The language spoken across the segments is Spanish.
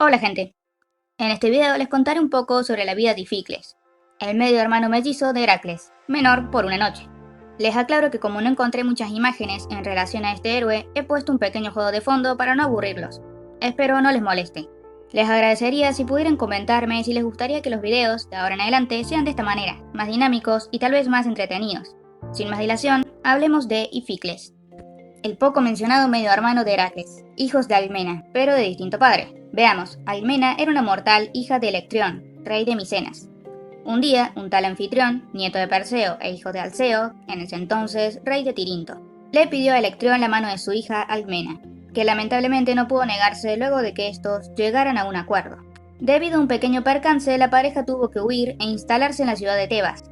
Hola gente, en este video les contaré un poco sobre la vida de Ificles, el medio hermano mellizo de Heracles, menor por una noche. Les aclaro que como no encontré muchas imágenes en relación a este héroe, he puesto un pequeño juego de fondo para no aburrirlos. Espero no les moleste. Les agradecería si pudieran comentarme si les gustaría que los videos de ahora en adelante sean de esta manera, más dinámicos y tal vez más entretenidos. Sin más dilación, hablemos de Ificles, el poco mencionado medio hermano de Heracles, hijos de Alcmena, pero de distinto padre. Veamos, Alcmena era una mortal hija de Electrión, rey de Micenas. Un día, un tal Anfitrión, nieto de Perseo e hijo de Alceo, en ese entonces rey de Tirinto, le pidió a Electrión la mano de su hija Alcmena, que lamentablemente no pudo negarse luego de que estos llegaran a un acuerdo. Debido a un pequeño percance, la pareja tuvo que huir e instalarse en la ciudad de Tebas.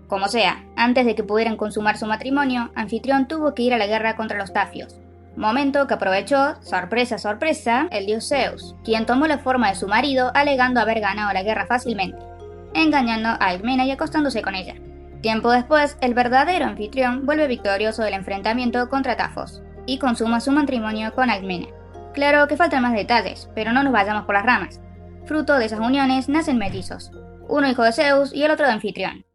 Como sea, antes de que pudieran consumar su matrimonio, Anfitrión tuvo que ir a la guerra contra los Tafios, momento que aprovechó, sorpresa sorpresa, el dios Zeus, quien tomó la forma de su marido alegando haber ganado la guerra fácilmente, engañando a Alcmena y acostándose con ella. Tiempo después, el verdadero Anfitrión vuelve victorioso del enfrentamiento contra Tafos, y consuma su matrimonio con Alcmena. Claro que faltan más detalles, pero no nos vayamos por las ramas. Fruto de esas uniones nacen mellizos, uno hijo de Zeus y el otro de Anfitrión.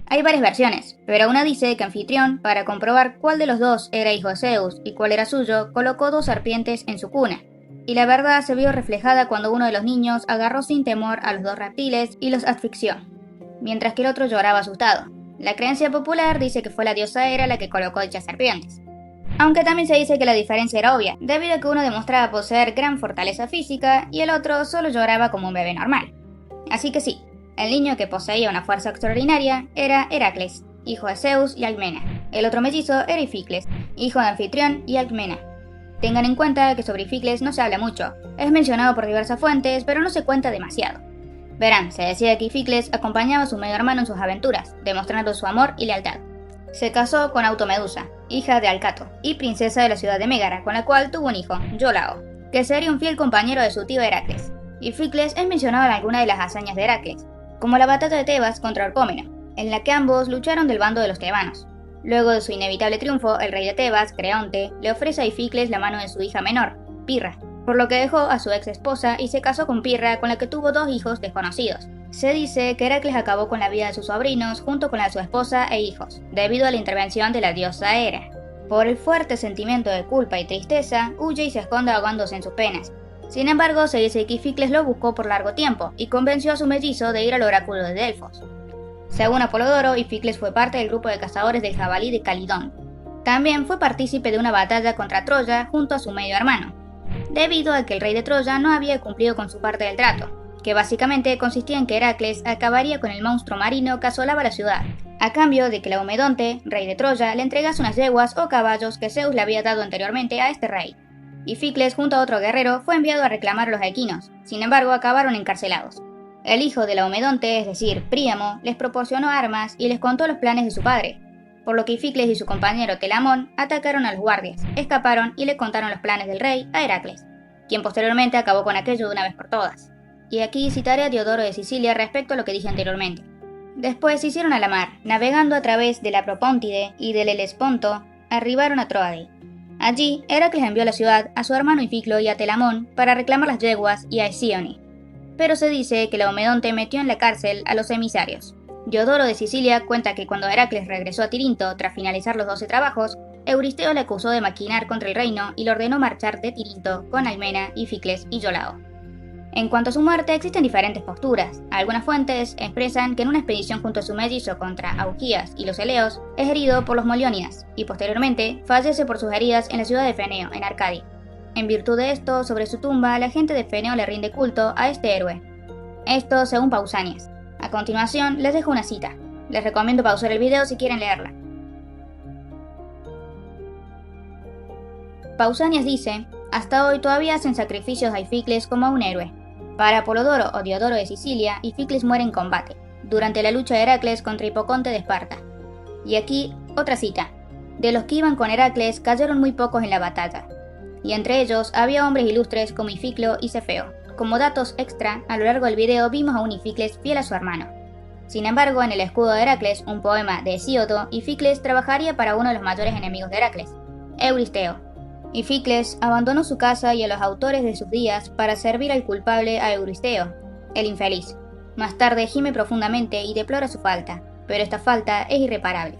Hay varias versiones, pero una dice que Anfitrión, para comprobar cuál de los dos era hijo de Zeus y cuál era suyo, colocó dos serpientes en su cuna, y la verdad se vio reflejada cuando uno de los niños agarró sin temor a los dos reptiles y los asfixió, mientras que el otro lloraba asustado. La creencia popular dice que fue la diosa Hera la que colocó dichas serpientes. Aunque también se dice que la diferencia era obvia, debido a que uno demostraba poseer gran fortaleza física y el otro solo lloraba como un bebé normal. Así que sí, el niño que poseía una fuerza extraordinaria era Heracles, hijo de Zeus y Alcmena. El otro mellizo era Ificles, hijo de Anfitrión y Alcmena. Tengan en cuenta que sobre Ificles no se habla mucho, es mencionado por diversas fuentes, pero no se cuenta demasiado. Verán, se decía que Ificles acompañaba a su medio hermano en sus aventuras, demostrando su amor y lealtad. Se casó con Automedusa, hija de Alcato, y princesa de la ciudad de Mégara, con la cual tuvo un hijo, Iolao, que sería un fiel compañero de su tío Heracles. Ificles es mencionado en algunas de las hazañas de Heracles, como la batalla de Tebas contra Orcómeno, en la que ambos lucharon del bando de los tebanos. Luego de su inevitable triunfo, el rey de Tebas, Creonte, le ofrece a Ificles la mano de su hija menor, Pirra, por lo que dejó a su ex esposa y se casó con Pirra, con la que tuvo dos hijos desconocidos. Se dice que Heracles acabó con la vida de sus sobrinos junto con la de su esposa e hijos, debido a la intervención de la diosa Hera. Por el fuerte sentimiento de culpa y tristeza, huye y se esconde ahogándose en sus penas. Sin embargo, se dice que Ificles lo buscó por largo tiempo y convenció a su mellizo de ir al oráculo de Delfos. Según Apolodoro, Ificles fue parte del grupo de cazadores del jabalí de Calidón. También fue partícipe de una batalla contra Troya junto a su medio hermano, debido a que el rey de Troya no había cumplido con su parte del trato, que básicamente consistía en que Heracles acabaría con el monstruo marino que asolaba la ciudad, a cambio de que Laomedonte, rey de Troya, le entregase unas yeguas o caballos que Zeus le había dado anteriormente a este rey. Ificles, junto a otro guerrero, fue enviado a reclamar a los equinos, sin embargo acabaron encarcelados. El hijo de Laomedonte, es decir, Príamo, les proporcionó armas y les contó los planes de su padre, por lo que Ificles y su compañero Telamón atacaron a los guardias, escaparon y le contaron los planes del rey a Heracles, quien posteriormente acabó con aquello de una vez por todas. Y aquí citaré a Diodoro de Sicilia respecto a lo que dije anteriormente. Después se hicieron a la mar, navegando a través de la Propóntide y del Helesponto, arribaron a Troade. Allí, Heracles envió a la ciudad a su hermano Ificlo y a Telamón para reclamar las yeguas y a Hesíone. Pero se dice que Laomedonte metió en la cárcel a los emisarios. Diodoro de Sicilia cuenta que cuando Heracles regresó a Tirinto tras finalizar los 12 trabajos, Euristeo le acusó de maquinar contra el reino y le ordenó marchar de Tirinto con Alcmena, Ificles y Iolao. En cuanto a su muerte, existen diferentes posturas. Algunas fuentes expresan que en una expedición junto a su mellizo contra Augías y los Eleos, es herido por los Moliónidas, y posteriormente fallece por sus heridas en la ciudad de Feneo, en Arcadia. En virtud de esto, sobre su tumba, la gente de Feneo le rinde culto a este héroe. Esto según Pausanias. A continuación, les dejo una cita. Les recomiendo pausar el video si quieren leerla. Pausanias dice: hasta hoy todavía hacen sacrificios a Ificles como a un héroe. Para Apolodoro o Diodoro de Sicilia, Ificles muere en combate, durante la lucha de Heracles contra Hipoconte de Esparta. Y aquí, otra cita. De los que iban con Heracles, cayeron muy pocos en la batalla. Y entre ellos había hombres ilustres como Ificlo y Cefeo. Como datos extra, a lo largo del video vimos a un Ificles fiel a su hermano. Sin embargo, en el escudo de Heracles, un poema de Hesíodo, Ificles trabajaría para uno de los mayores enemigos de Heracles, Euristeo. Ificles abandonó su casa y a los autores de sus días para servir al culpable a Euristeo, el infeliz. Más tarde gime profundamente y deplora su falta, pero esta falta es irreparable.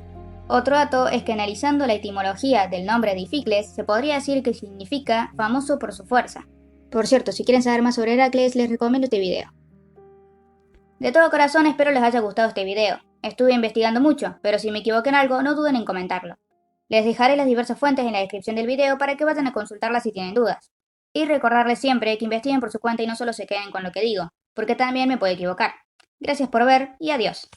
Otro dato es que analizando la etimología del nombre de Ificles, se podría decir que significa famoso por su fuerza. Por cierto, si quieren saber más sobre Heracles, les recomiendo este video. De todo corazón espero les haya gustado este video. Estuve investigando mucho, pero si me equivoqué en algo, no duden en comentarlo. Les dejaré las diversas fuentes en la descripción del video para que vayan a consultarlas si tienen dudas. Y recordarles siempre que investiguen por su cuenta y no solo se queden con lo que digo, porque también me puedo equivocar. Gracias por ver y adiós.